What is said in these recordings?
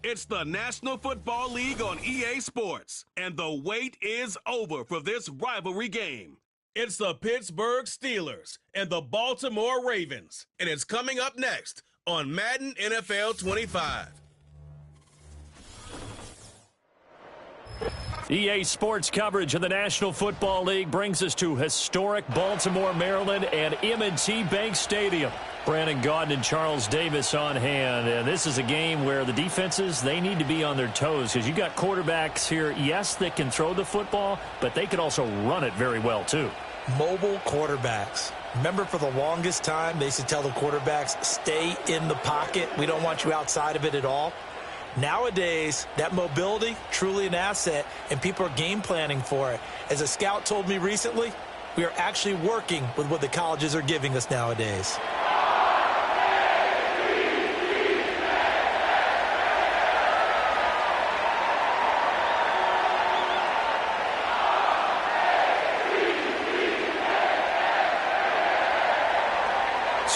It's the National Football League on EA Sports, and the wait is over for this rivalry game. It's the Pittsburgh Steelers and the Baltimore Ravens, and it's coming up next on Madden NFL 25. EA Sports coverage of the National Football League brings us to historic Baltimore, Maryland, and M&T Bank Stadium. Brandon Gaudin and Charles Davis on hand. And this is a game where the defenses, they need to be on their toes because you got quarterbacks here, yes, that can throw the football, but they can also run it very well, too. Mobile quarterbacks. Remember, for the longest time, they used to tell the quarterbacks, stay in the pocket. We don't want you outside of it at all. Nowadays, that mobility, truly an asset, and people are game planning for it. As a scout told me recently, we are actually working with what the colleges are giving us nowadays.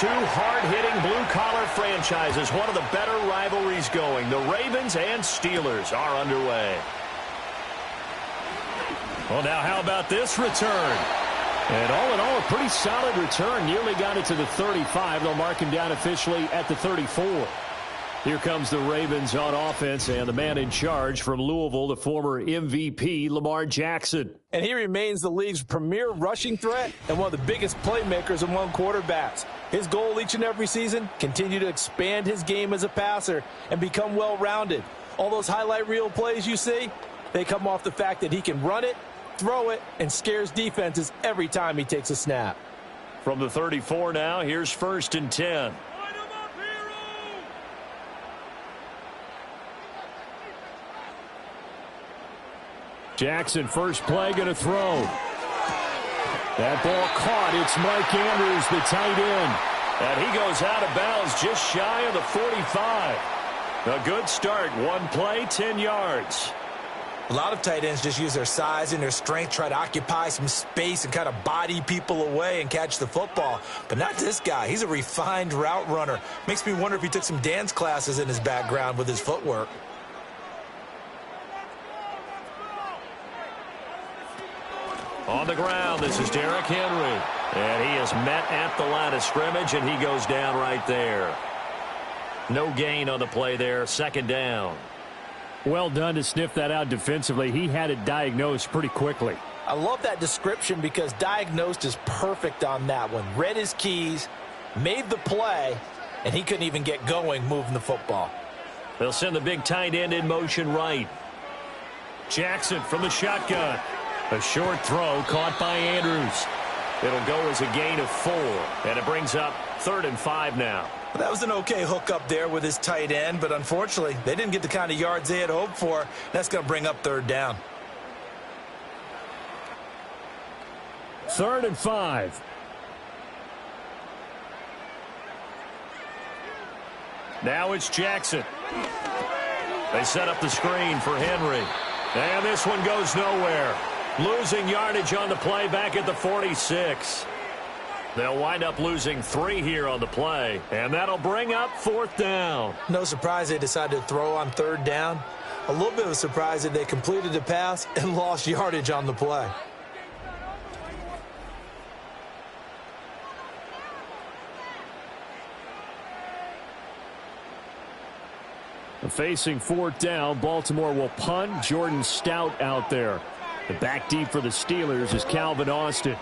Two hard-hitting blue-collar franchises, one of the better rivalries going. The Ravens and Steelers are underway. Well, now how about this return? And all in all, a pretty solid return. Nearly got it to the 35. They'll mark him down officially at the 34. Here comes the Ravens on offense, and the man in charge from Louisville, the former MVP, Lamar Jackson. And he remains the league's premier rushing threat and one of the biggest playmakers among quarterbacks. His goal each and every season, continue to expand his game as a passer and become well-rounded. All those highlight reel plays you see, they come off the fact that he can run it, throw it, and scares defenses every time he takes a snap. From the 34 now, here's 1st and 10. Jackson, first play, going to throw. That ball caught. It's Mike Andrews, the tight end. And he goes out of bounds just shy of the 45. A good start. One play, 10 yards. A lot of tight ends just use their size and their strength, try to occupy some space and kind of body people away and catch the football. But not this guy. He's a refined route runner. Makes me wonder if he took some dance classes in his background with his footwork. On the ground, this is Derrick Henry. And he is met at the line of scrimmage, and he goes down right there. No gain on the play there, 2nd down. Well done to sniff that out defensively. He had it diagnosed pretty quickly. I love that description because diagnosed is perfect on that one. Read his keys, made the play, and he couldn't even get going moving the football. They'll send the big tight end in motion right. Jackson from the shotgun. A short throw caught by Andrews. It'll go as a gain of 4, and it brings up 3rd and 5 now. Well, that was an okay hook up there with his tight end, but unfortunately, they didn't get the kind of yards they had hoped for. That's going to bring up 3rd down. 3rd and 5. Now it's Jackson. They set up the screen for Henry. And this one goes nowhere. Losing yardage on the play back at the 46. They'll wind up losing 3 here on the play, and that'll bring up 4th down. No surprise they decided to throw on 3rd down. A little bit of a surprise that they completed the pass and lost yardage on the play. Facing 4th down, Baltimore will punt. Jordan Stout out there. The back deep for the Steelers is Calvin Austin.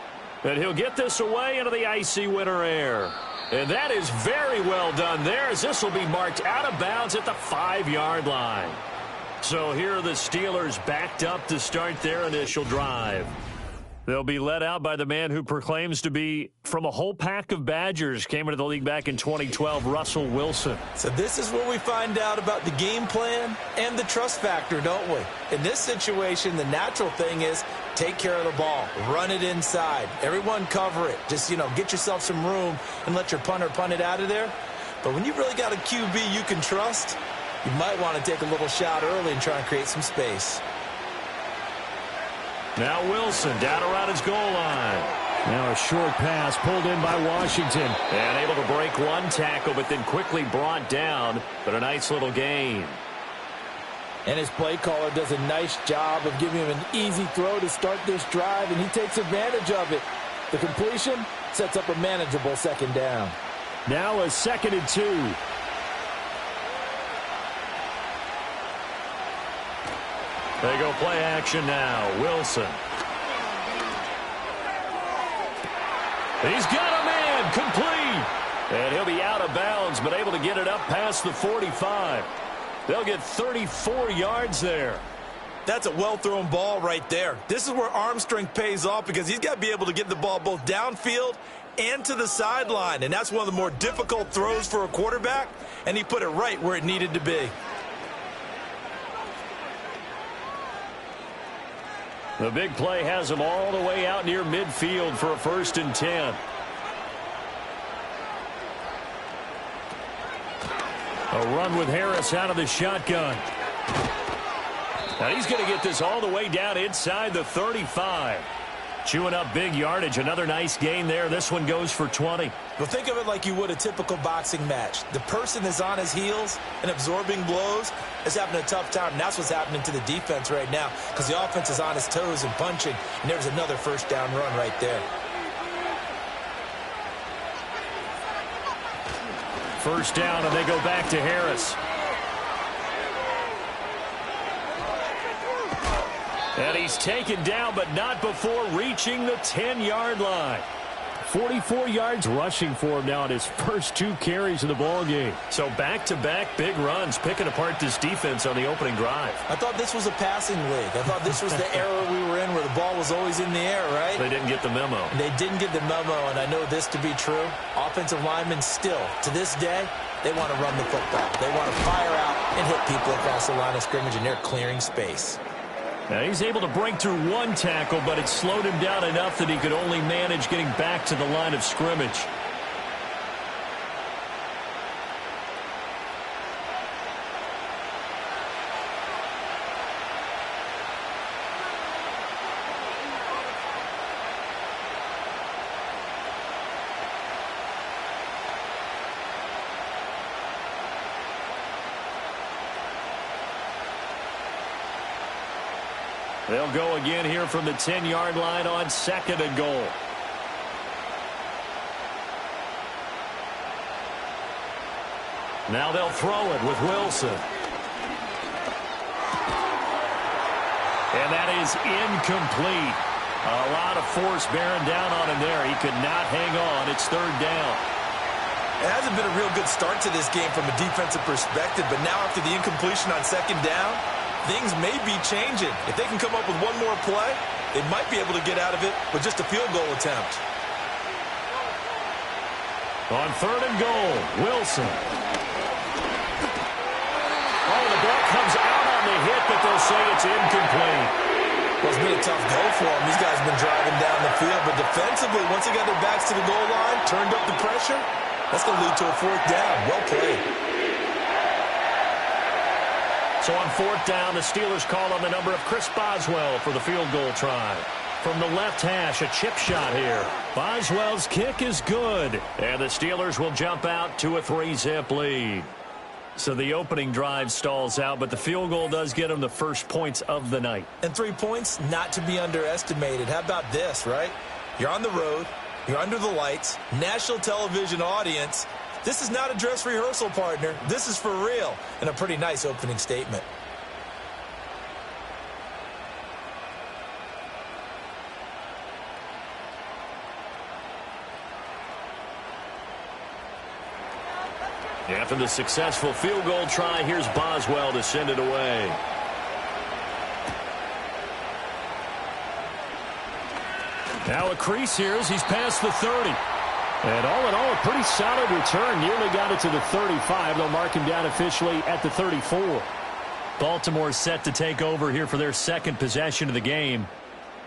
And he'll get this away into the icy winter air. And that is very well done there, as this will be marked out of bounds at the 5-yard line. So here are the Steelers backed up to start their initial drive. They'll be led out by the man who proclaims to be from a whole pack of Badgers. Came into the league back in 2012, Russell Wilson. So this is where we find out about the game plan and the trust factor, don't we? In this situation, the natural thing is take care of the ball. Run it inside. Everyone cover it. Just, get yourself some room and let your punter punt it out of there. But when you've really got a QB you can trust, you might want to take a little shot early and try and create some space. Now Wilson down around his goal line. Now a short pass pulled in by Washington. And able to break one tackle, but then quickly brought down. But a nice little gain. And his play caller does a nice job of giving him an easy throw to start this drive, and he takes advantage of it. The completion sets up a manageable second down. Now a 2nd and 2. They go play action now. Wilson. He's got a man complete. And he'll be out of bounds, but able to get it up past the 45. They'll get 34 yards there. That's a well-thrown ball right there. This is where arm strength pays off because he's got to be able to get the ball both downfield and to the sideline. And that's one of the more difficult throws for a quarterback, and he put it right where it needed to be. The big play has him all the way out near midfield for a 1st and 10. A run with Harris out of the shotgun. Now he's going to get this all the way down inside the 35. Chewing up big yardage. Another nice gain there. This one goes for 20. Well, think of it like you would a typical boxing match. The person is on his heels and absorbing blows is having a tough time. And that's what's happening to the defense right now because the offense is on his toes and punching. And there's another 1st down run right there. 1st down, and they go back to Harris. And he's taken down, but not before reaching the 10-yard line. 44 yards rushing for him now in his first 2 carries of the ball game. So back-to-back big runs, picking apart this defense on the opening drive. I thought this was a passing league. I thought this was the era we were in where the ball was always in the air, right? They didn't get the memo. They didn't get the memo, and I know this to be true. Offensive linemen still, to this day, they want to run the football. They want to fire out and hit people across the line of scrimmage, and they're clearing space. Now he's able to break through one tackle, but it slowed him down enough that he could only manage getting back to the line of scrimmage. They'll go again here from the 10-yard line on 2nd and goal. Now they'll throw it with Wilson. And that is incomplete. A lot of force bearing down on him there. He could not hang on. It's 3rd down. It hasn't been a real good start to this game from a defensive perspective, but now after the incompletion on 2nd down, things may be changing. If they can come up with one more play, they might be able to get out of it with just a field goal attempt. On 3rd and goal, Wilson. Oh, the ball comes out on the hit, but they'll say it's incomplete. Well, it's been a tough go for them. These guys have been driving down the field, but defensively, once they got their backs to the goal line, turned up the pressure, that's going to lead to a 4th down. Well played. So on 4th down, the Steelers call on the number of Chris Boswell for the field goal try. From the left hash, a chip shot here. Boswell's kick is good. And the Steelers will jump out to a 3-zip lead. So the opening drive stalls out, but the field goal does get them the first points of the night. And 3 points, not to be underestimated. How about this, right? You're on the road. You're under the lights. National television audience. This is not a dress rehearsal, partner. This is for real. And a pretty nice opening statement. After the successful field goal try, here's Boswell to send it away. Now a crease here as he's past the 30. And all in all, a pretty solid return. Nearly got it to the 35. They'll mark him down officially at the 34. Baltimore set to take over here for their second possession of the game.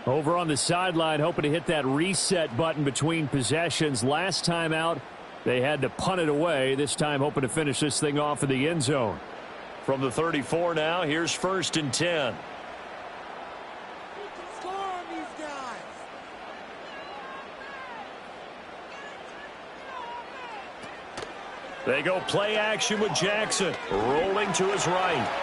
Over on the sideline, hoping to hit that reset button between possessions. Last time out, they had to punt it away. This time hoping to finish this thing off in the end zone. From the 34 now, here's 1st and 10. They go play action with Jackson, rolling to his right.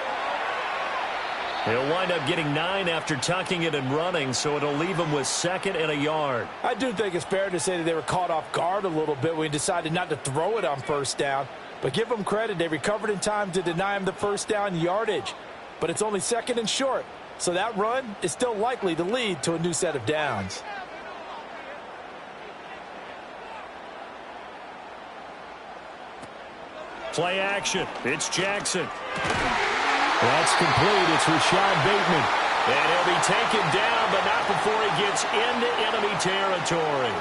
He'll wind up getting 9 after tucking it and running, so it'll leave him with 2nd and a yard. I do think it's fair to say that they were caught off guard a little bit when he decided not to throw it on 1st down. But give them credit, they recovered in time to deny him the 1st down yardage. But it's only 2nd and short, so that run is still likely to lead to a new set of downs. Play action. It's Jackson. That's complete. It's Rashad Bateman. And he'll be taken down, but not before he gets into enemy territory.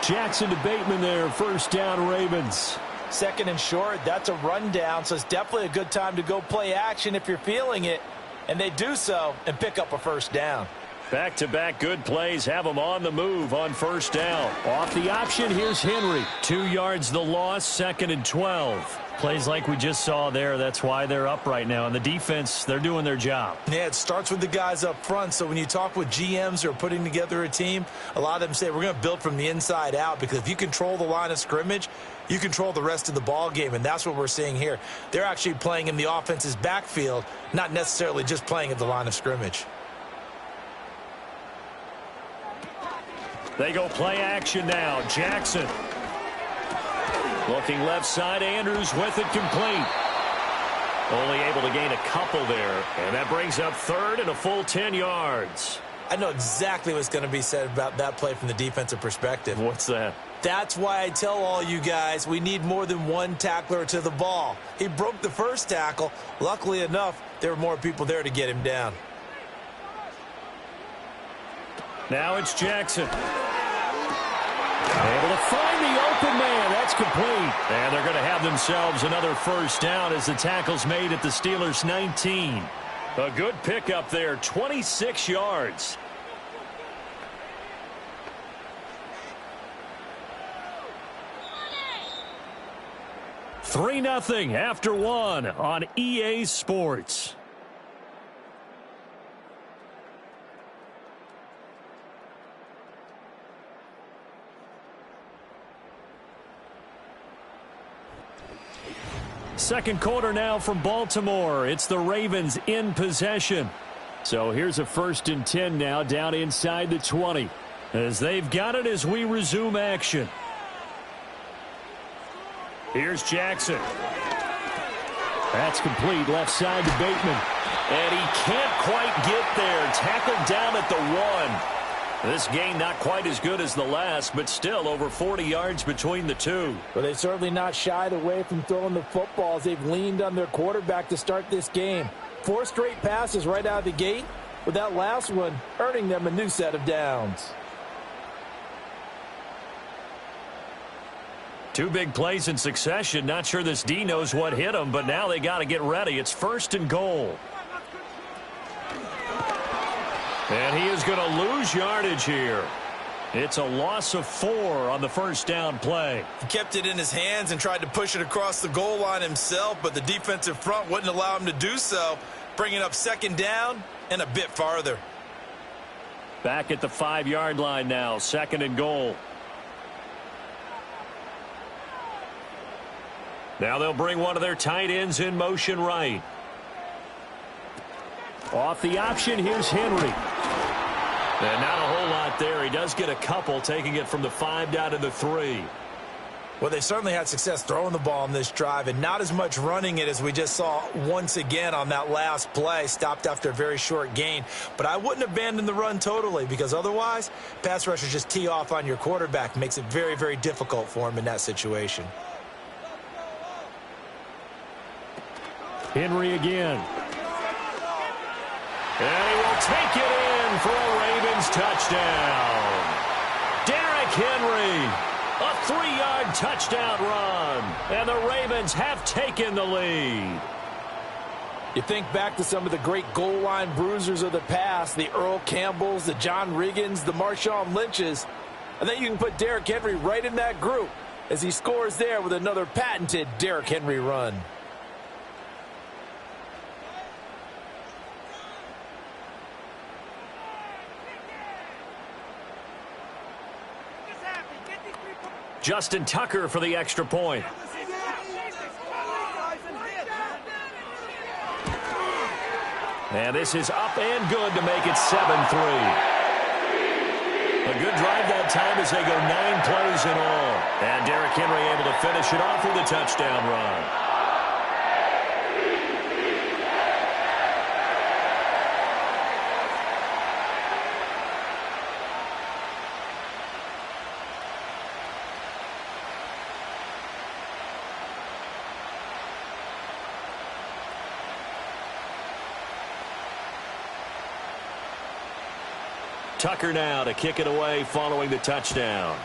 Jackson to Bateman there. 1st down, Ravens. 2nd and short, that's a rundown, so it's definitely a good time to go play action if you're feeling it. And they do so and pick up a 1st down. Back-to-back good plays have them on the move on 1st down. Off the option, here's Henry. 2 yards the loss, 2nd and 12. Plays like we just saw there. That's why they're up right now. And the defense, they're doing their job. Yeah, it starts with the guys up front. So when you talk with GMs who are putting together a team, a lot of them say we're going to build from the inside out, because if you control the line of scrimmage, you control the rest of the ball game, and that's what we're seeing here. They're actually playing in the offense's backfield, not necessarily just playing at the line of scrimmage. They go play action now. Jackson. Looking left side, Andrews with it complete. Only able to gain a couple there, and that brings up 3rd and a full 10 yards. I know exactly what's going to be said about that play from the defensive perspective. What's that? That's why I tell all you guys we need more than one tackler to the ball. He broke the 1st tackle. Luckily enough, there were more people there to get him down. Now it's Jackson. Able to find the open man. That's complete. And they're going to have themselves another 1st down as the tackle's made at the Steelers' 19. A good pickup there, 26 yards. $3-0 after 1 on EA Sports. Second quarter now from Baltimore. It's the Ravens in possession. So here's a 1st and 10 now, down inside the 20. As they've got it as we resume action. Here's Jackson. That's complete. Left side to Bateman. And he can't quite get there. Tackled down at the 1. This game not quite as good as the last, but still over 40 yards between the two. But they've certainly not shied away from throwing the footballs. They've leaned on their quarterback to start this game. 4 straight passes right out of the gate, with that last one earning them a new set of downs. 2 big plays in succession. Not sure this D knows what hit him, but now they got to get ready. It's 1st and goal. And he is going to lose yardage here. It's a loss of 4 on the 1st down play. He kept it in his hands and tried to push it across the goal line himself, but the defensive front wouldn't allow him to do so, bringing up 2nd down and a bit farther. Back at the 5-yard line now, 2nd and goal. Now they'll bring one of their tight ends in motion right. Off the option, here's Henry. And not a whole lot there. He does get a couple, taking it from the 5 down to the 3. Well, they certainly had success throwing the ball on this drive, and not as much running it as we just saw once again on that last play, stopped after a very short gain. But I wouldn't abandon the run totally, because otherwise, pass rushers just tee off on your quarterback. Makes it very, very difficult for him in that situation. Henry again. And he will take it in for a Ravens touchdown. Derrick Henry, a 3-yard touchdown run. And the Ravens have taken the lead. You think back to some of the great goal line bruisers of the past, the Earl Campbells, the John Riggins, the Marshawn Lynches. I think you can put Derrick Henry right in that group as he scores there with another patented Derrick Henry run. Justin Tucker for the extra point. And this is up and good to make it 7-3. A good drive that time as they go 9 plays in all. And Derrick Henry able to finish it off with a touchdown run. Tucker now to kick it away following the touchdown.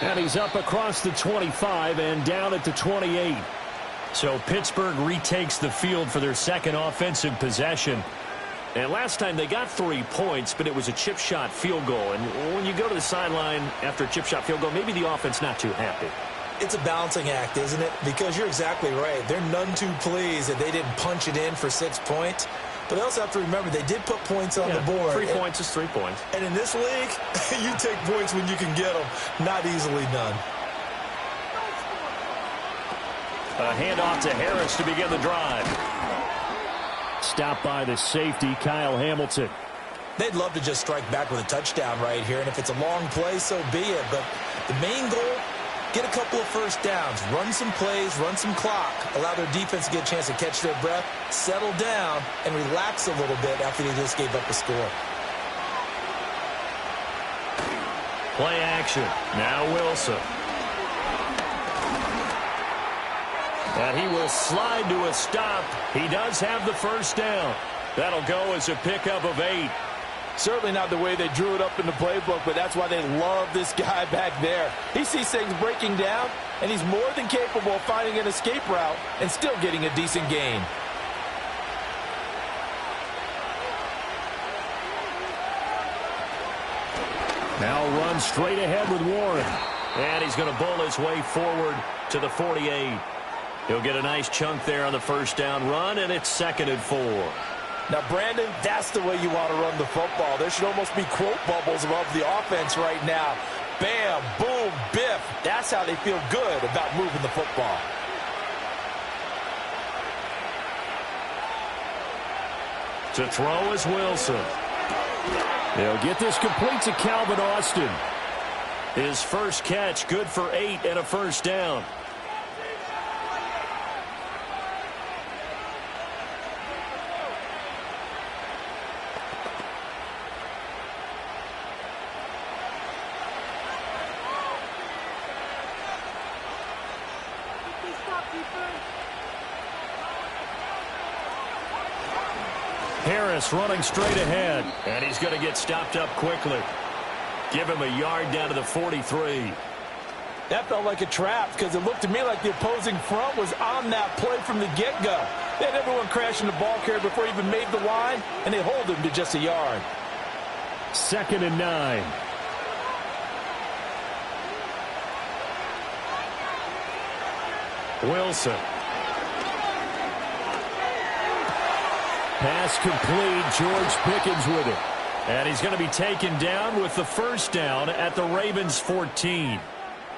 And he's up across the 25 and down at the 28. So Pittsburgh retakes the field for their second offensive possession. And last time they got 3 points, but it was a chip shot field goal. And when you go to the sideline after a chip shot field goal, maybe the offense not too happy. It's a balancing act, isn't it? Because you're exactly right. They're none too pleased that they didn't punch it in for 6 points. But they also have to remember they did put points on the board. 3 points is 3 points. And in this league, you take points when you can get them. Not easily done. A handoff to Harris to begin the drive. Stopped by the safety, Kyle Hamilton. They'd love to just strike back with a touchdown right here. And if it's a long play, so be it. But the main goal, get a couple of first downs, run some plays, run some clock, allow their defense to get a chance to catch their breath, settle down, and relax a little bit after they just gave up a score. Play action. Now Wilson. And he will slide to a stop. He does have the first down. That'll go as a pickup of 8. Certainly not the way they drew it up in the playbook, but that's why they love this guy back there. He sees things breaking down, and he's more than capable of finding an escape route and still getting a decent gain. Now runs straight ahead with Warren. And he's going to bowl his way forward to the 48. He'll get a nice chunk there on the first down run, and it's 2nd and 4. Now, Brandon, that's the way you want to run the football. There should almost be quote bubbles above the offense right now. Bam, boom, biff. That's how they feel good about moving the football. To throw is Wilson. They'll get this complete to Calvin Austin. His first catch, good for 8 and a first down. Harris running straight ahead, and he's going to get stopped up quickly. Give him a yard down to the 43. That felt like a trap because it looked to me like the opposing front was on that play from the get-go. They had everyone crashing the ball carrier before he even made the line, and they hold him to just a yard. 2nd and 9. Wilson. Pass complete. George Pickens with it. And he's going to be taken down with the first down at the Ravens 14.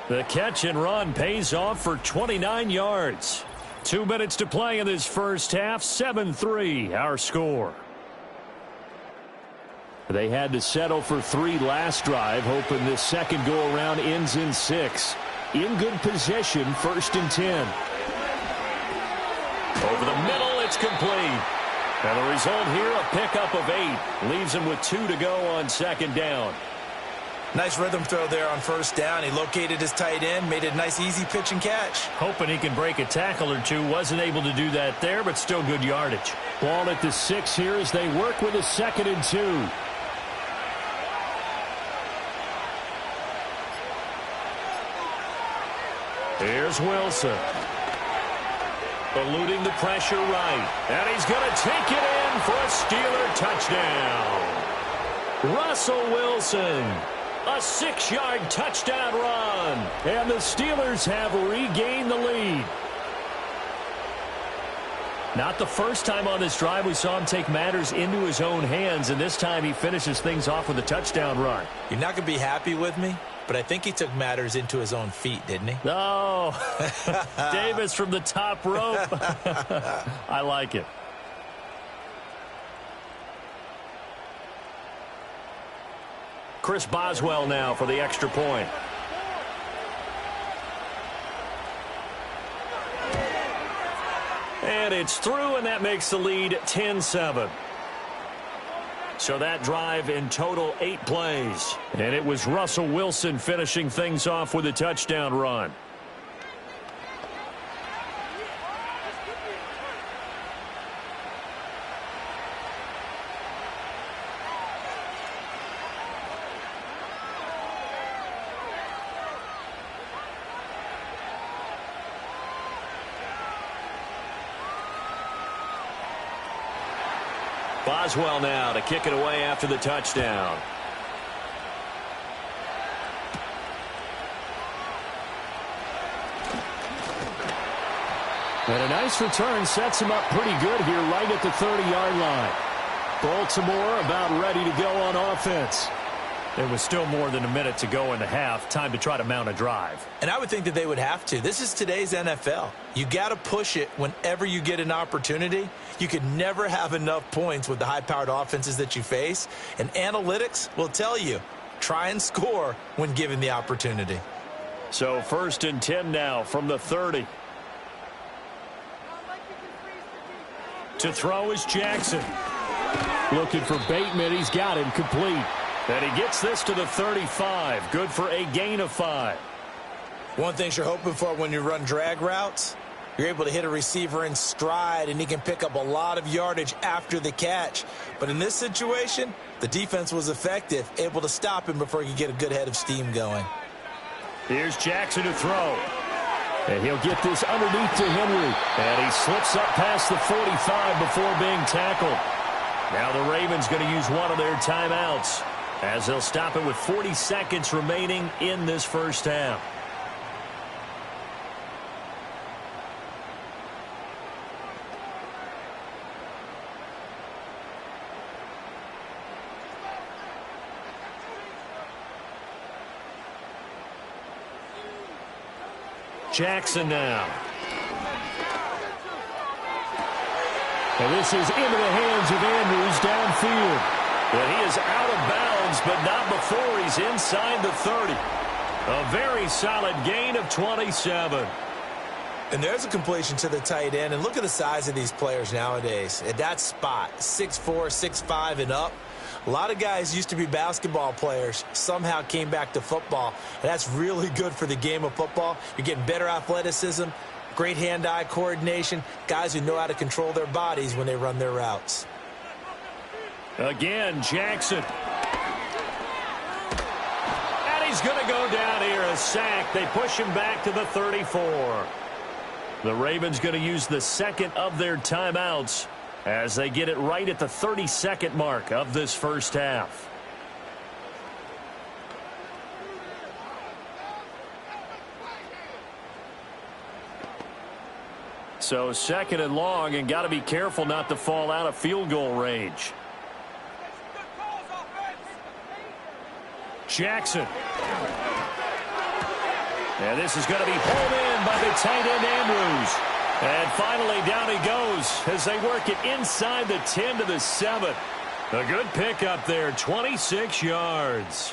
The catch and run pays off for 29 yards. 2 minutes to play in this first half. 7-3 our score. They had to settle for 3 last drive, hoping this second go-around ends in 6. In good position, 1st and 10. Over the middle, it's complete. And the result here, a pickup of 8. Leaves him with 2 to go on 2nd down. Nice rhythm throw there on first down. He located his tight end, made it a nice, easy pitch and catch. Hoping he can break a tackle or two. Wasn't able to do that there, but still good yardage. Ball at the 6 here as they work with a 2nd and 2. Here's Wilson. Eluding the pressure right. And he's going to take it in for a Steeler touchdown. Russell Wilson. A 6-yard touchdown run. And the Steelers have regained the lead. Not the first time on this drive we saw him take matters into his own hands, and this time he finishes things off with a touchdown run. You're not going to be happy with me, but I think he took matters into his own feet, didn't he? No. Davis from the top rope. I like it. Chris Boswell now for the extra point. And it's through, and that makes the lead 10-7. So that drive in total 8 plays. And it was Russell Wilson finishing things off with a touchdown run. Boswell now to kick it away after the touchdown. And a nice return sets him up pretty good here right at the 30-yard line. Baltimore about ready to go on offense. There was still more than a minute to go in the half. Time to try to mount a drive. And I would think that they would have to. This is today's NFL. You got to push it whenever you get an opportunity. You could never have enough points with the high-powered offenses that you face. And analytics will tell you, try and score when given the opportunity. So 1st and 10 now from the 30. To throw is Jackson. Looking for Bateman. He's got him complete. And he gets this to the 35. Good for a gain of 5. One thing you're hoping for when you run drag routes, you're able to hit a receiver in stride, and he can pick up a lot of yardage after the catch. But in this situation, the defense was effective, able to stop him before he could get a good head of steam going. Here's Jackson to throw. And he'll get this underneath to Henry. And he slips up past the 45 before being tackled. Now the Ravens going to use one of their timeouts, as they'll stop it with 40 seconds remaining in this first half. Jackson now. And this is into the hands of Andrews downfield. But he is out of bounds, but not before he's inside the 30. A very solid gain of 27. And there's a completion to the tight end. And look at the size of these players nowadays. At that spot, 6'4", 6'5", and up. A lot of guys used to be basketball players, somehow came back to football. And that's really good for the game of football. You're getting better athleticism, great hand-eye coordination, guys who know how to control their bodies when they run their routes. Again, Jackson. And he's going to go down here, a sack. They push him back to the 34. The Ravens going to use the second of their timeouts as they get it right at the 32nd mark of this first half. So 2nd and long, and got to be careful not to fall out of field goal range. Jackson. And this is going to be pulled in by the tight end Andrews. And finally down he goes as they work it inside the 10 to the 7. A good pickup there, 26 yards.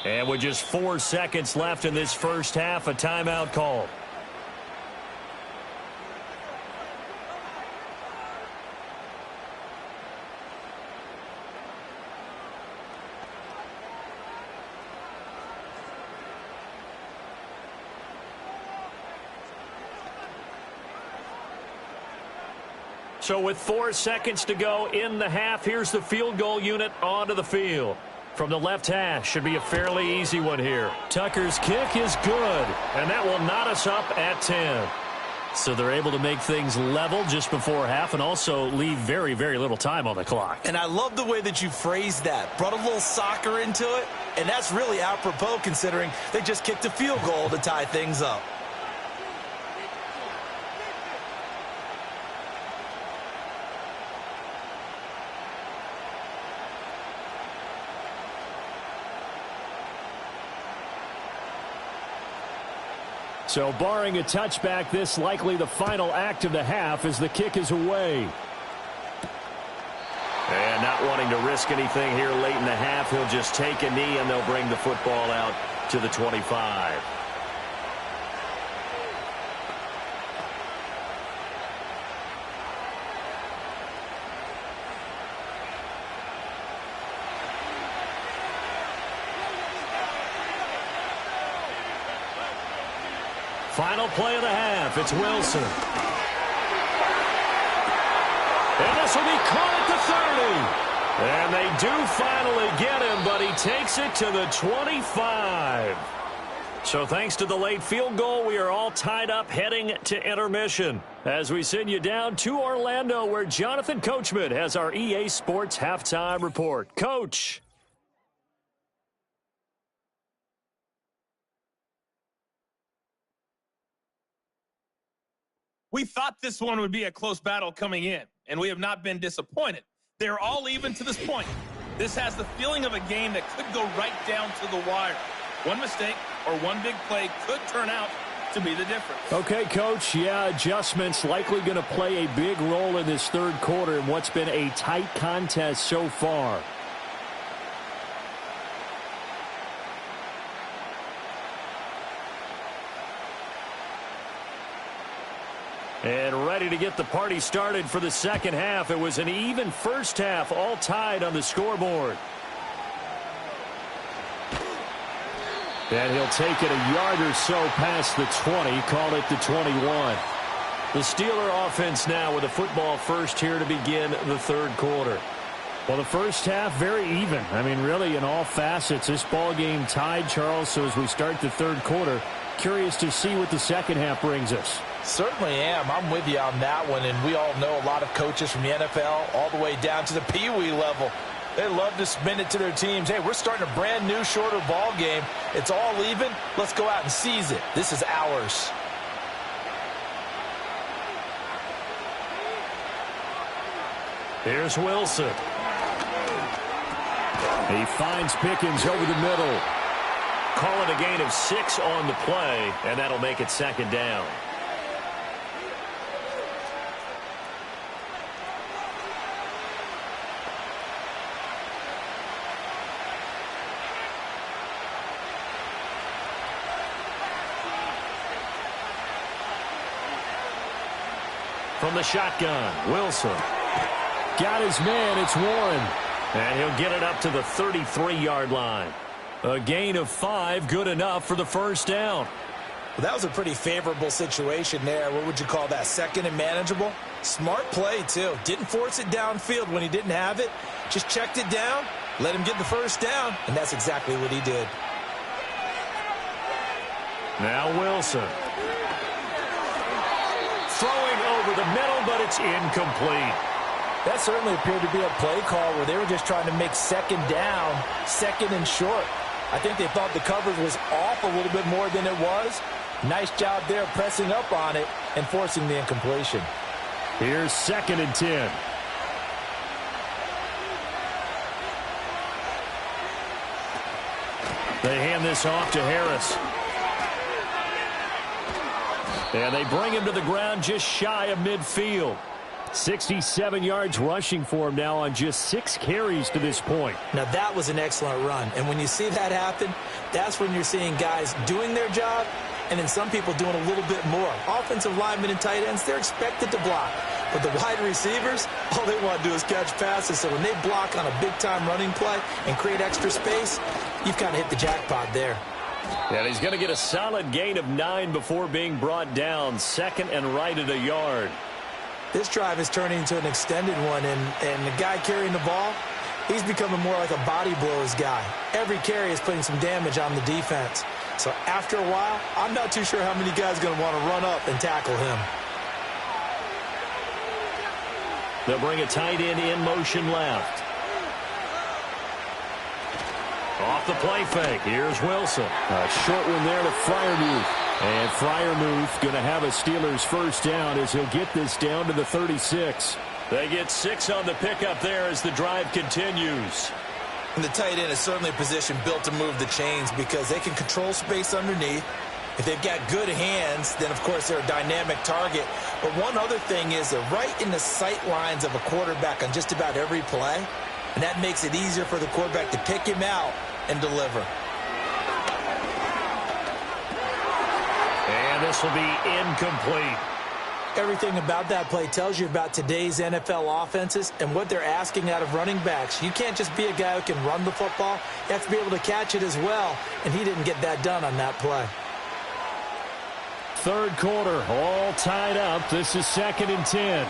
And with just 4 seconds left in this first half, a timeout call. So with 4 seconds to go in the half, here's the field goal unit onto the field. From the left hash, should be a fairly easy one here. Tucker's kick is good, and that will knot us up at 10. So they're able to make things level just before half and also leave very, very little time on the clock. And I love the way that you phrased that. Brought a little soccer into it, and that's really apropos considering they just kicked a field goal to tie things up. So barring a touchback, this likely the final act of the half as the kick is away. And not wanting to risk anything here late in the half, he'll just take a knee and they'll bring the football out to the 25. Final play of the half. It's Wilson. And this will be caught at the 30. And they do finally get him, but he takes it to the 25. So thanks to the late field goal, we are all tied up heading to intermission. As we send you down to Orlando, where Jonathan Coachman has our EA Sports halftime report. Coach. We thought this one would be a close battle coming in, and we have not been disappointed. They're all even to this point. This has the feeling of a game that could go right down to the wire. One mistake or one big play could turn out to be the difference. Okay, Coach. Yeah, adjustments likely going to play a big role in this third quarter in what's been a tight contest so far. And ready to get the party started for the second half. It was an even first half, all tied on the scoreboard. And he'll take it a yard or so past the 20, call it the 21. The Steeler offense now with a football first here to begin the third quarter. Well, the first half, very even. I mean, really, in all facets, this ball game tied, Charles. So as we start the third quarter, curious to see what the second half brings us. Certainly am. I'm with you on that one, and we all know a lot of coaches from the NFL all the way down to the Pee-wee level. They love to spin it to their teams. Hey, we're starting a brand new, shorter ball game. It's all even. Let's go out and seize it. This is ours. Here's Wilson. He finds Pickens over the middle. Call it a gain of 6 on the play, and that'll make it second down. From the shotgun, Wilson. Got his man, it's Warren. And he'll get it up to the 33-yard line. A gain of 5, good enough for the first down. Well, that was a pretty favorable situation there. What would you call that? Second and manageable? Smart play, too. Didn't force it downfield when he didn't have it. Just checked it down, let him get the first down, and that's exactly what he did. Now Wilson. Throwing over the middle, but it's incomplete. That certainly appeared to be a play call where they were just trying to make second down, second and short. I think they thought the coverage was off a little bit more than it was. Nice job there pressing up on it and forcing the incompletion. Here's second and 10. They hand this off to Harris. And they bring him to the ground just shy of midfield. 67 yards rushing for him now on just 6 carries to this point. Now, that was an excellent run. And when you see that happen, that's when you're seeing guys doing their job and then some people doing a little bit more. Offensive linemen and tight ends, they're expected to block. But the wide receivers, all they want to do is catch passes. So when they block on a big-time running play and create extra space, you've kind of hit the jackpot there. And he's going to get a solid gain of 9 before being brought down. Second and right at a yard. This drive is turning into an extended one, and the guy carrying the ball, he's becoming more like a body blows guy. Every carry is putting some damage on the defense. So after a while, I'm not too sure how many guys are going to want to run up and tackle him. They'll bring a tight end in motion left. Off the play fake. Here's Wilson. A short one there to Freiermuth. And Freiermuth going to have a Steelers first down as he'll get this down to the 36. They get 6 on the pickup there as the drive continues. And the tight end is certainly a position built to move the chains because they can control space underneath. If they've got good hands, then, of course, they're a dynamic target. But one other thing is they're right in the sight lines of a quarterback on just about every play. And that makes it easier for the quarterback to pick him out and deliver. And this will be incomplete. Everything about that play tells you about today's NFL offenses and what they're asking out of running backs. You can't just be a guy who can run the football. You have to be able to catch it as well, and he didn't get that done on that play. Third quarter, all tied up. This is 2nd and 10.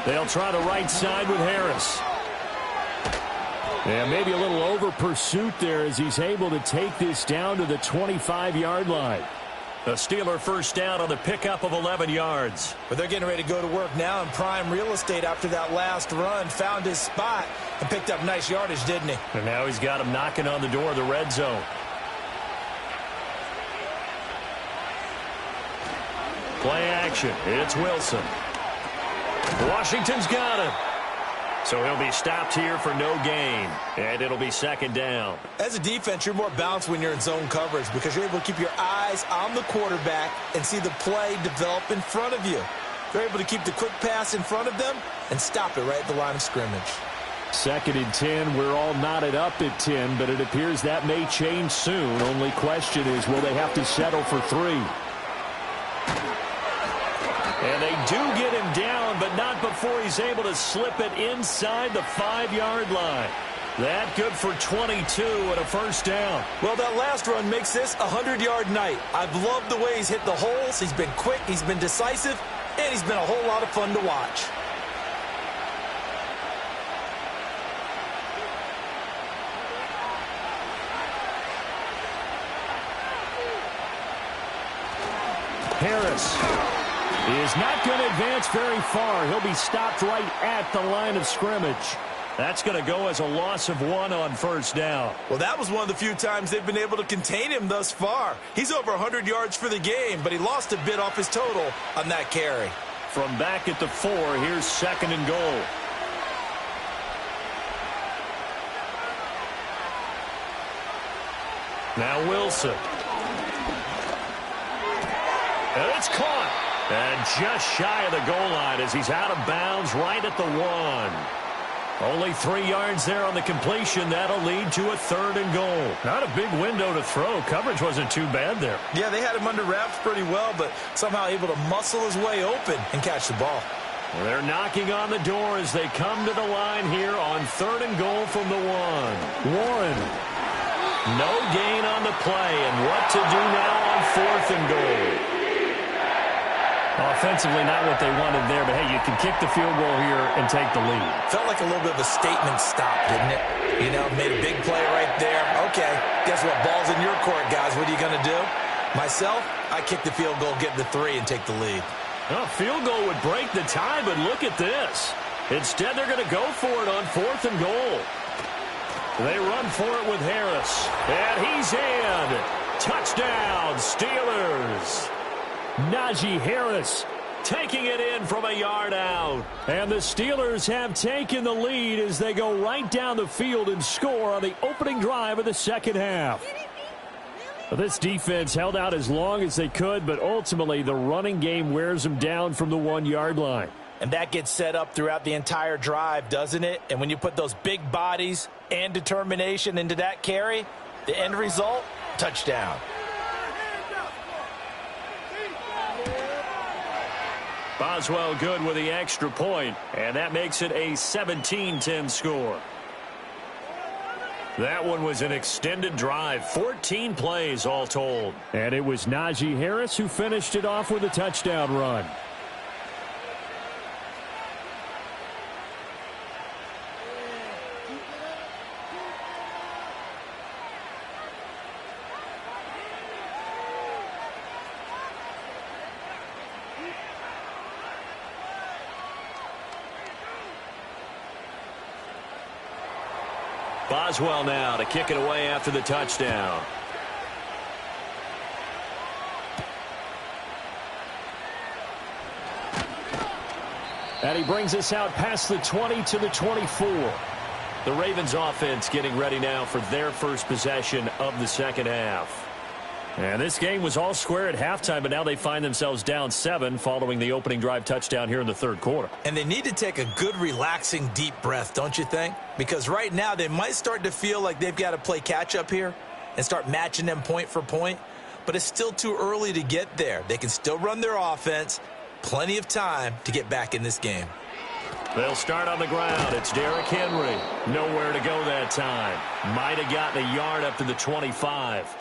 They'll try the right side with Harris. Yeah, maybe a little over pursuit there as he's able to take this down to the 25-yard line. The Steeler first down on the pickup of 11 yards. But they're getting ready to go to work now in prime real estate after that last run. Found his spot and picked up nice yardage, didn't he? And now he's got him knocking on the door of the red zone. Play action. It's Wilson. Washington's got him. So he'll be stopped here for no gain. And it'll be 2nd down. As a defense, you're more balanced when you're in zone coverage because you're able to keep your eyes on the quarterback and see the play develop in front of you. You're able to keep the quick pass in front of them and stop it right at the line of scrimmage. 2nd and 10. We're all knotted up at 10, but it appears that may change soon. Only question is, will they have to settle for 3? And they do get him down, but not before he's able to slip it inside the 5-yard line. That good for 22 and a first down. Well, that last run makes this a 100-yard night. I've loved the way he's hit the holes. He's been quick, he's been decisive, and he's been a whole lot of fun to watch. Harris is not going to advance very far. He'll be stopped right at the line of scrimmage. That's going to go as a loss of 1 on first down. Well, that was one of the few times they've been able to contain him thus far. He's over 100 yards for the game, but he lost a bit off his total on that carry. From back at the 4, here's 2nd and goal. Now Wilson. And it's caught. And just shy of the goal line as he's out of bounds right at the 1. Only 3 yards there on the completion. That'll lead to a 3rd and goal. Not a big window to throw. Coverage wasn't too bad there. Yeah, they had him under wraps pretty well, but somehow able to muscle his way open and catch the ball. Well, they're knocking on the door as they come to the line here on 3rd and goal from the 1. Warren. No gain on the play, and what to do now on 4th and goal. Offensively, not what they wanted there, but hey, you can kick the field goal here and take the lead. Felt like a little bit of a statement stop, didn't it? You know, made a big play right there. Okay, guess what? Ball's in your court, guys. What are you going to do? Myself, I kick the field goal, get the 3, and take the lead. A field goal would break the tie, but look at this. Instead, they're going to go for it on 4th and goal. They run for it with Harris. And he's in. Touchdown, Steelers. Najee Harris taking it in from a yard out. And the Steelers have taken the lead as they go right down the field and score on the opening drive of the second half. This defense held out as long as they could, but ultimately the running game wears them down from the 1-yard line. And that gets set up throughout the entire drive, doesn't it? And when you put those big bodies and determination into that carry, the end result, touchdown. Boswell good with the extra point, and that makes it a 17-10 score. That one was an extended drive, 14 plays all told. And it was Najee Harris who finished it off with a touchdown run. Boswell now to kick it away after the touchdown. And he brings us out past the 20 to the 24. The Ravens offense getting ready now for their first possession of the second half. And this game was all square at halftime, but now they find themselves down 7 following the opening drive touchdown here in the third quarter. And they need to take a good, relaxing, deep breath, don't you think? Because right now they might start to feel like they've got to play catch-up here and start matching them point for point. But it's still too early to get there. They can still run their offense. Plenty of time to get back in this game. They'll start on the ground. It's Derrick Henry. Nowhere to go that time. Might have gotten a yard up to the 25.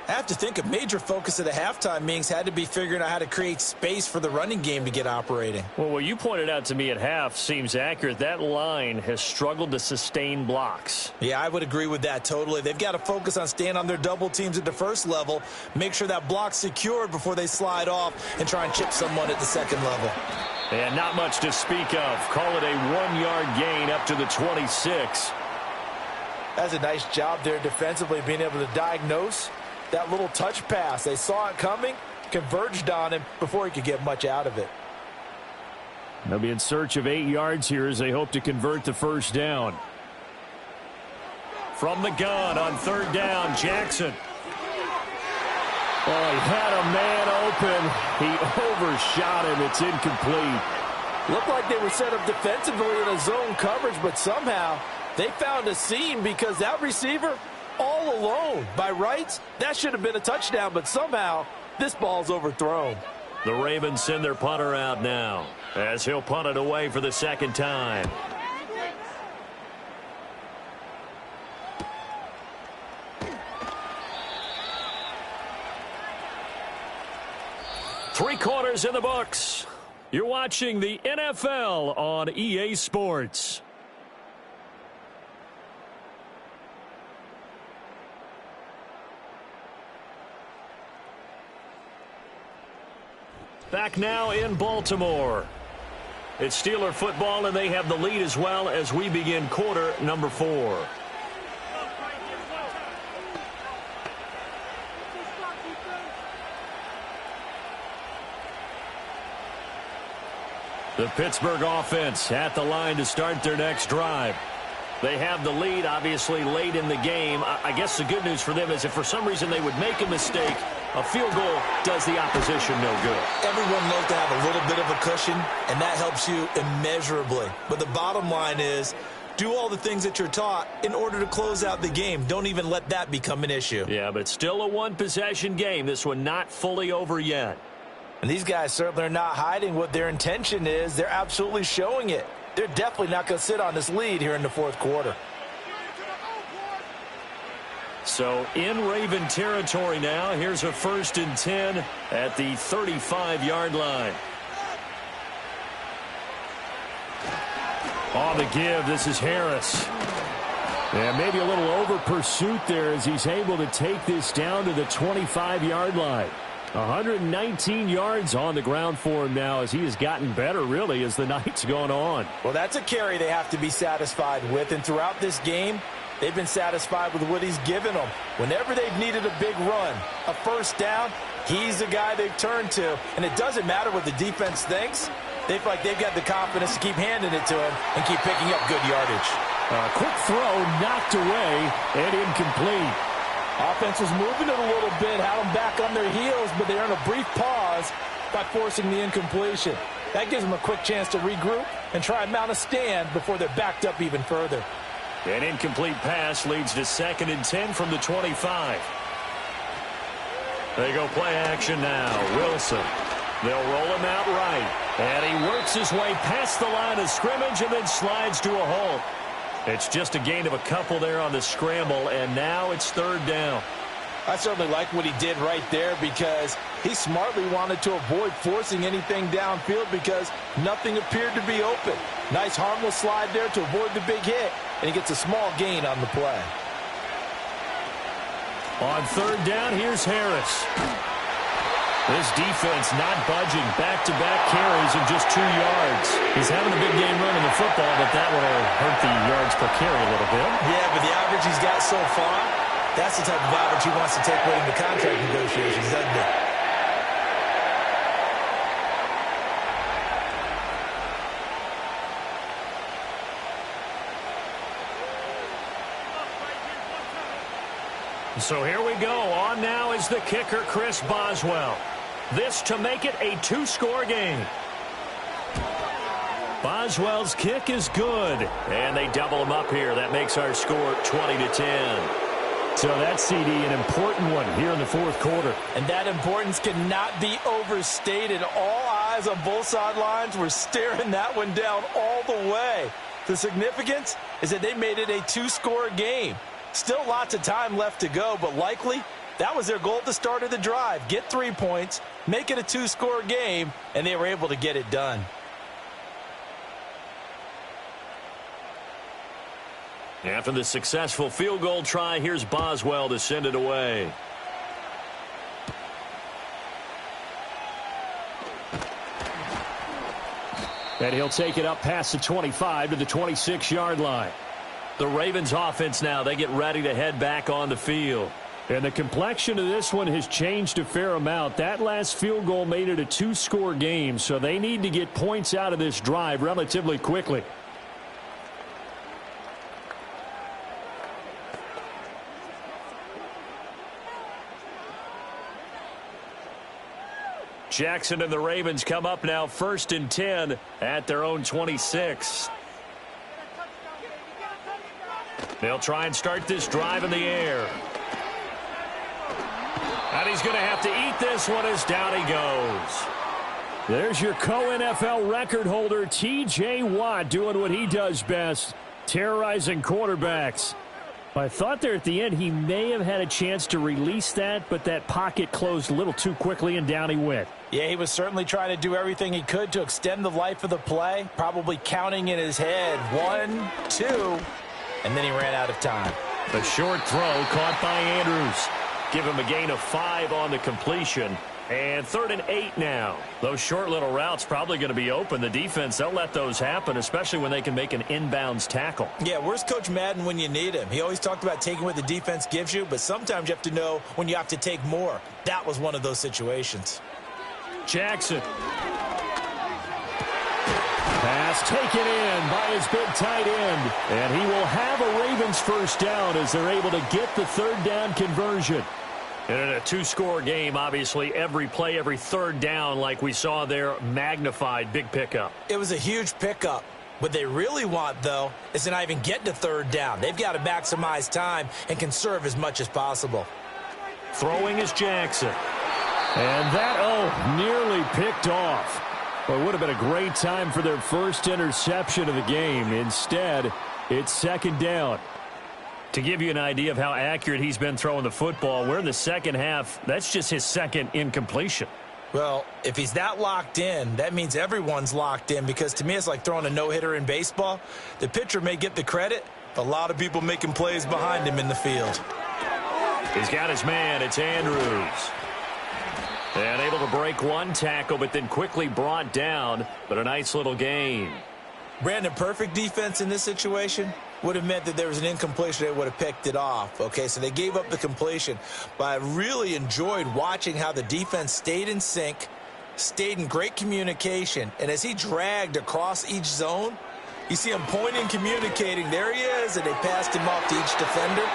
I have to think a major focus of the halftime meetings had to be figuring out how to create space for the running game to get operating. Well, what you pointed out to me at half seems accurate. That line has struggled to sustain blocks. Yeah, I would agree with that totally. They've got to focus on staying on their double teams at the first level, make sure that block's secured before they slide off and try and chip someone at the second level. And not much to speak of. Call it a 1-yard gain up to the 26. That's a nice job there defensively, being able to diagnose that little touch pass. They saw it coming, converged on him before he could get much out of it. They'll be in search of 8 yards here as they hope to convert the first down. From the gun on third down, Jackson. Oh, he had a man open. He overshot him. It's incomplete. Looked like they were set up defensively in a zone coverage, but somehow they found a seam because that receiver all alone. By rights, that should have been a touchdown, but somehow this ball's overthrown. The Ravens send their punter out now as he'll punt it away for the second time. Three quarters in the books. You're watching the NFL on EA Sports. Back now in Baltimore. It's Steeler football, and they have the lead as well as we begin quarter number 4. The Pittsburgh offense at the line to start their next drive. They have the lead, obviously, late in the game. I guess the good news for them is if for some reason they would make a mistake, a field goal does the opposition no good. Everyone loves to have a little bit of a cushion, and that helps you immeasurably. But the bottom line is, do all the things that you're taught in order to close out the game. Don't even let that become an issue. Yeah, but it's still a one-possession game. This one not fully over yet. And these guys certainly are not hiding what their intention is. They're absolutely showing it. They're definitely not going to sit on this lead here in the fourth quarter. So in Raven territory now. Here's a 1st and 10 at the 35-yard line. On the give, this is Harris. And maybe a little over pursuit there as he's able to take this down to the 25-yard line. 119 yards on the ground for him now as he has gotten better, really, as the night's gone on. Well, that's a carry they have to be satisfied with. And throughout this game, they've been satisfied with what he's given them. Whenever they've needed a big run, a first down, he's the guy they've turned to. And it doesn't matter what the defense thinks. They feel like they've got the confidence to keep handing it to him and keep picking up good yardage. Quick throw, knocked away, and incomplete. Offense was moving it a little bit, had them back on their heels, but they earn a brief pause by forcing the incompletion. That gives them a quick chance to regroup and try and mount a stand before they're backed up even further. An incomplete pass leads to 2nd and 10 from the 25. They go play action now. Wilson. They'll roll him out right. And he works his way past the line of scrimmage and then slides to a halt. It's just a gain of a couple there on the scramble, and now it's third down. I certainly like what he did right there because he smartly wanted to avoid forcing anything downfield because nothing appeared to be open. Nice harmless slide there to avoid the big hit, and he gets a small gain on the play. On third down, here's Harris. This defense not budging. Back-to-back carries of just 2 yards. He's having a big game running the football, but that will hurt the yards per carry a little bit. Yeah, but the average he's got so far, that's the type of average he wants to take away in the contract negotiations, doesn't it? So here we go. On now is the kicker, Chris Boswell. This to make it a 2-score game. Boswell's kick is good. And they double him up here. That makes our score 20-10. So that's, CD, an important one here in the fourth quarter. And that importance cannot be overstated. All eyes on both sidelines were staring that one down all the way. The significance is that they made it a 2-score game. Still lots of time left to go, but likely that was their goal at the start of the drive. Get 3 points, make it a 2-score game, and they were able to get it done. After the successful field goal try, here's Boswell to send it away. And he'll take it up past the 25 to the 26-yard line. The Ravens offense now, they get ready to head back on the field. And the complexion of this one has changed a fair amount. That last field goal made it a 2-score game, so they need to get points out of this drive relatively quickly. Jackson and the Ravens come up now 1st and 10 at their own 26. They'll try and start this drive in the air. And he's going to have to eat this one as down he goes. There's your co-NFL record holder, T.J. Watt, doing what he does best, terrorizing quarterbacks. I thought there at the end he may have had a chance to release that, but that pocket closed a little too quickly, and down he went. Yeah, he was certainly trying to do everything he could to extend the life of the play, probably counting in his head 1, 2, and then he ran out of time. The short throw caught by Andrews. Give him a gain of 5 on the completion. And 3rd and 8 now. Those short little routes probably going to be open. The defense, they'll let those happen, especially when they can make an inbounds tackle. Yeah, where's Coach Madden when you need him? He always talked about taking what the defense gives you, but sometimes you have to know when you have to take more. That was one of those situations. Jackson. Pass taken in by his big tight end. And he will have a Ravens first down as they're able to get the 3rd down conversion. And in a 2-score game, obviously, every play, every 3rd down, like we saw there, magnified, big pickup. It was a huge pickup. What they really want, though, is to not even get to 3rd down. They've got to maximize time and conserve as much as possible. Throwing is Jackson. And that, nearly picked off. Well, it would have been a great time for their first interception of the game. Instead, it's 2nd down. To give you an idea of how accurate he's been throwing the football, we're in the second half. That's just his 2nd incompletion. Well, if he's that locked in, that means everyone's locked in, because to me it's like throwing a no-hitter in baseball. The pitcher may get the credit, but a lot of people making plays behind him in the field. He's got his man. It's Andrews. And able to break one tackle, but then quickly brought down, but a nice little gain. Brandon, perfect defense in this situation would have meant that there was an incompletion. They would have picked it off. Okay, so they gave up the completion. But I really enjoyed watching how the defense stayed in sync, stayed in great communication. And as he dragged across each zone, you see him pointing, communicating. There he is, and they passed him off to each defender.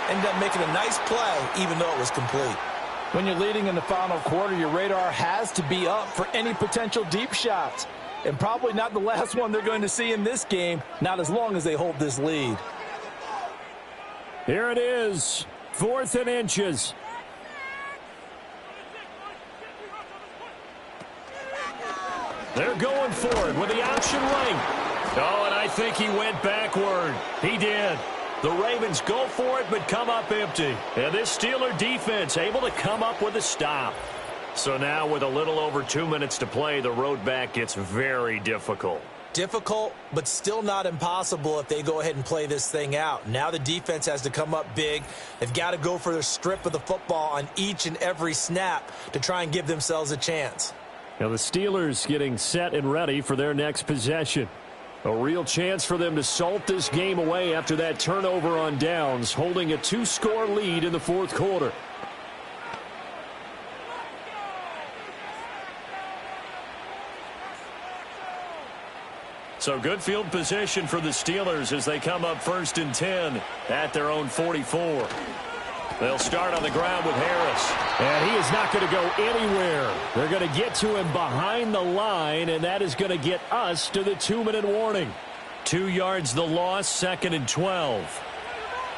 Ended up making a nice play, even though it was complete. When you're leading in the final quarter, your radar has to be up for any potential deep shots. And probably not the last one they're going to see in this game, not as long as they hold this lead. Here it is, 4th and inches. They're going for it with the option right. Oh, and I think he went backward. He did. The Ravens go for it, but come up empty. And this Steeler defense able to come up with a stop. So now with a little over 2 minutes to play, the road back gets very difficult. Difficult, but still not impossible if they go ahead and play this thing out. Now the defense has to come up big. They've got to go for their strip of the football on each and every snap to try and give themselves a chance. Now the Steelers getting set and ready for their next possession. A real chance for them to salt this game away after that turnover on downs, holding a 2-score lead in the fourth quarter. So good field position for the Steelers as they come up 1st and 10 at their own 44. They'll start on the ground with Harris. And he is not going to go anywhere. They're going to get to him behind the line, and that is going to get us to the 2-minute warning. 2 yards the loss, 2nd and 12.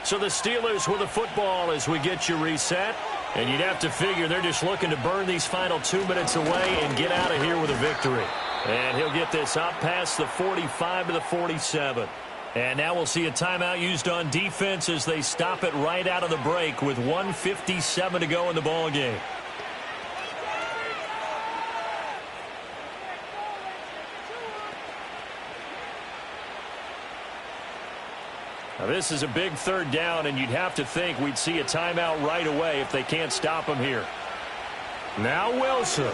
So the Steelers with the football as we get you reset. And you'd have to figure they're just looking to burn these final 2 minutes away and get out of here with a victory. And he'll get this up past the 45 to the 47. And now we'll see a timeout used on defense as they stop it right out of the break with 1:57 to go in the ball game. Now this is a big 3rd down, and you'd have to think we'd see a timeout right away if they can't stop him here. Now Wilson.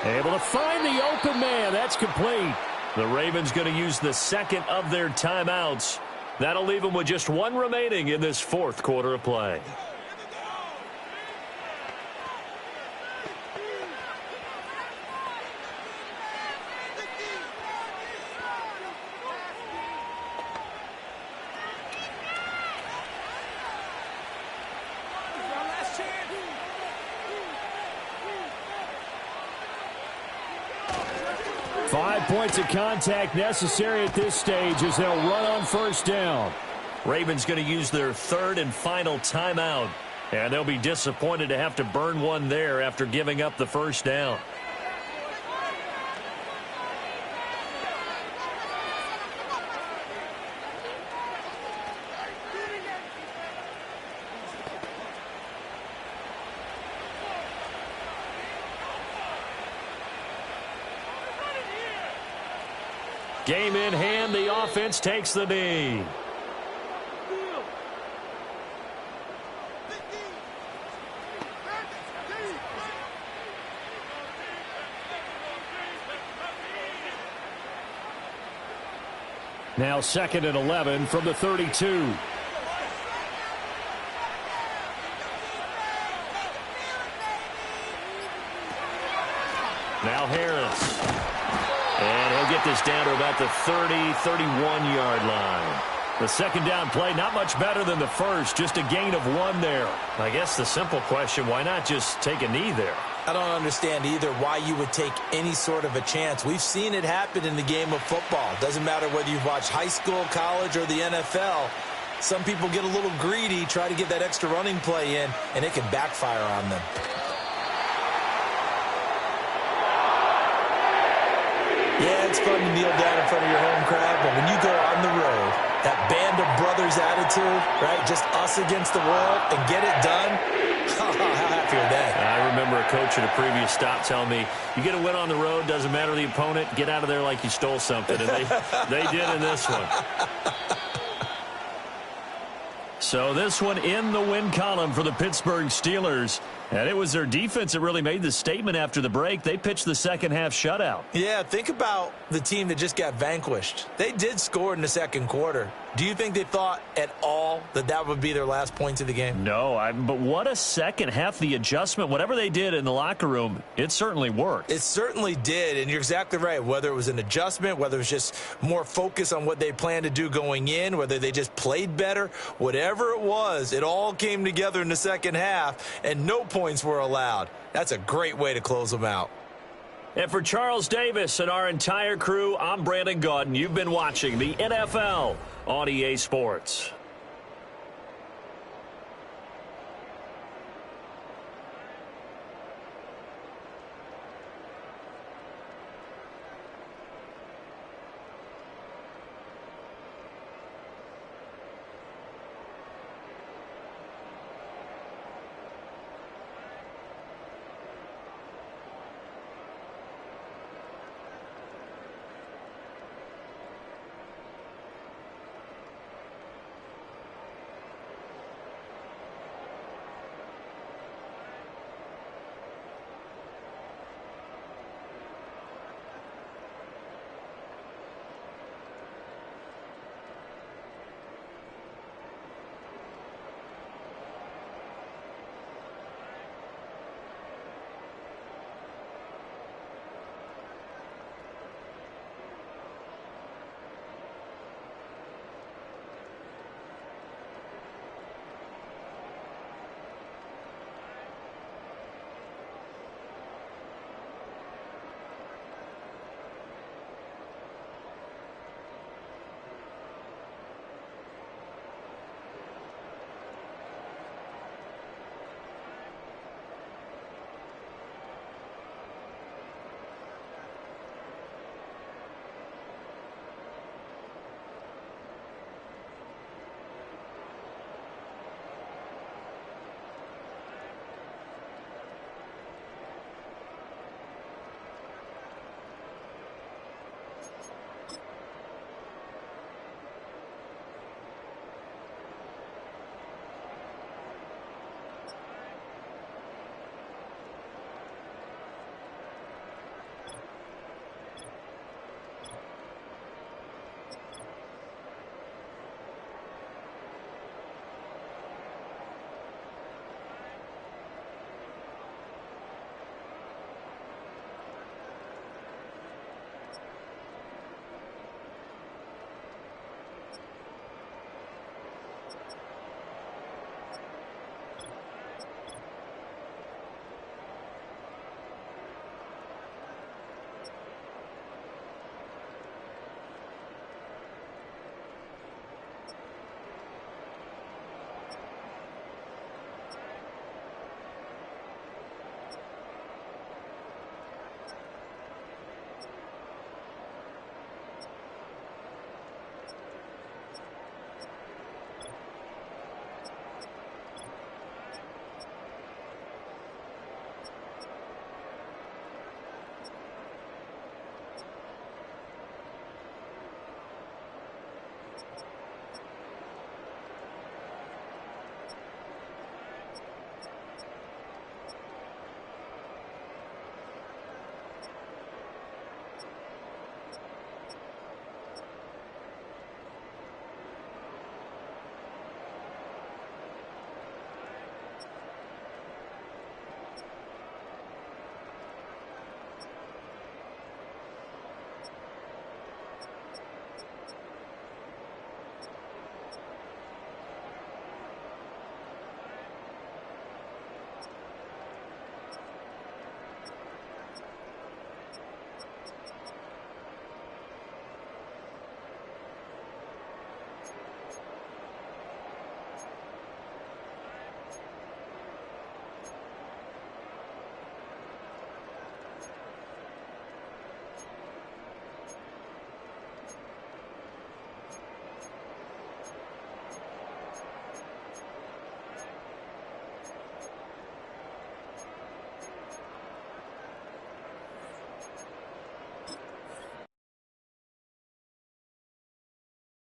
Able to find the open man. That's complete. The Ravens going to use the 2nd of their timeouts. That'll leave them with just 1 remaining in this 4th quarter of play. Points of contact necessary at this stage as they'll run on 1st down. Ravens going to use their 3rd and final timeout, and they'll be disappointed to have to burn one there after giving up the 1st down. Game in hand, the offense takes the knee. Now 2nd and 11 from the 32. Now Harris. And he'll get this down to about the 30, 31-yard line. The 2nd down play, not much better than the 1st, just a gain of 1 there. I guess the simple question, why not just take a knee there? I don't understand either why you would take any sort of a chance. We've seen it happen in the game of football. Doesn't matter whether you've watched high school, college, or the NFL. Some people get a little greedy, try to get that extra running play in, and it can backfire on them. Yeah, it's fun to kneel down in front of your home crowd, but when you go on the road, that band of brothers attitude, right, just us against the world, and get it done, how happy are they? I remember a coach at a previous stop telling me, you get a win on the road, doesn't matter the opponent, get out of there like you stole something, and they did in this one. So this one in the win column for the Pittsburgh Steelers. And it was their defense that really made the statement after the break. They pitched the 2nd half shutout. Yeah, think about the team that just got vanquished. They did score in the 2nd quarter. Do you think they thought at all that that would be their last points of the game? No, but what a 2nd half. The adjustment, whatever they did in the locker room, it certainly worked. It certainly did, and you're exactly right. Whether it was an adjustment, whether it was just more focus on what they planned to do going in, whether they just played better, whatever it was, it all came together in the 2nd half, and no points were allowed. That's a great way to close them out. And for Charles Davis and our entire crew, I'm Brandon Gaudin. You've been watching the NFL on EA Sports.